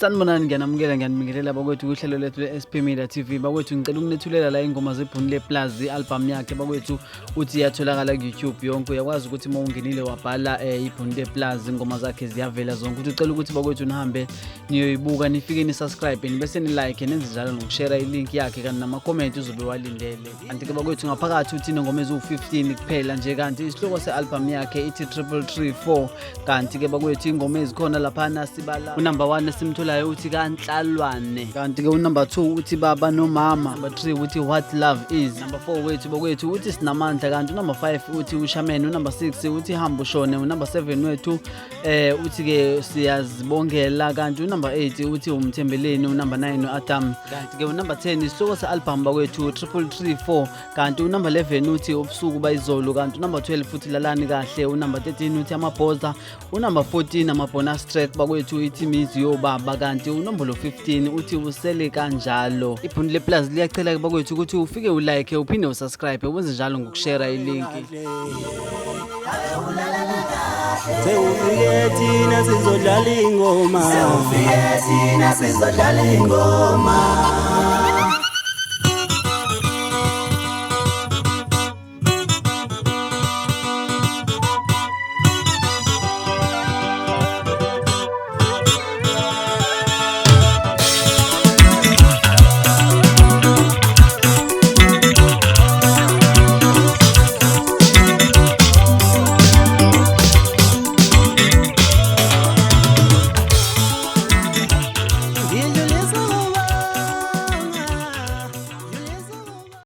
Sanibonani ngiyanibingelela bakwethu kuhlelo lethu le-SP Media TV. Bakwethu ngicela ukunethulela la ingoma zeBHUNU Leplazi album yakhe bakwethu uthi Ziyatholakala ku YouTube yonke. Uyakwazi ukuthi uma ungenile wabhala iBHUNU Leplazi ingoma zakhe ziyavela zonke. Uthi ucela ukuthi bakwethu nihambe niyoyibuka nifike ni subscribe bese ni like nenze njalo nokushare ilink yakhe kanti nama comment uzobe walindele. Kanti ke bakwethu ngaphakathi uthi ingoma ezu15 kuphela nje kanti isihloko sealbum yakhe ithi 334. Kanti ke bakwethu ingoma ezikhona lapha nasibala number 1 simtholayo uthi kaNhlalwane, kanti ke number 2 uthi baba nomama, number 3 uthi what love is, number 4 wethu bakwethu uthi sinamandla, kanti number 5 uthi ushamene, number 6 uthi hamba ushone, number 7 wethu uthi ke siyazibongela, kanti number 8 uthi umthembeleni, number 9 Adam, kanti ke number 10 isihloko sealbum bakwethu 334. Kanti number 11 uthi ubusuku bayizolo, kanti number 12 futhi lalani kahle, number 13 uthi amabhoza, number 14 ama-bonus track bakwethu ithi mizi yobaba, kanti unombolo 15 uthi usele kanjalo. iBHUNU Leplazi liyacela bakwethu ukuthi ufike ulike uphinde usubscribe wenze njalo ngokushare ilink. Sewufike thina sizodlala ingoma, sewufike thina sizodlala ingoma.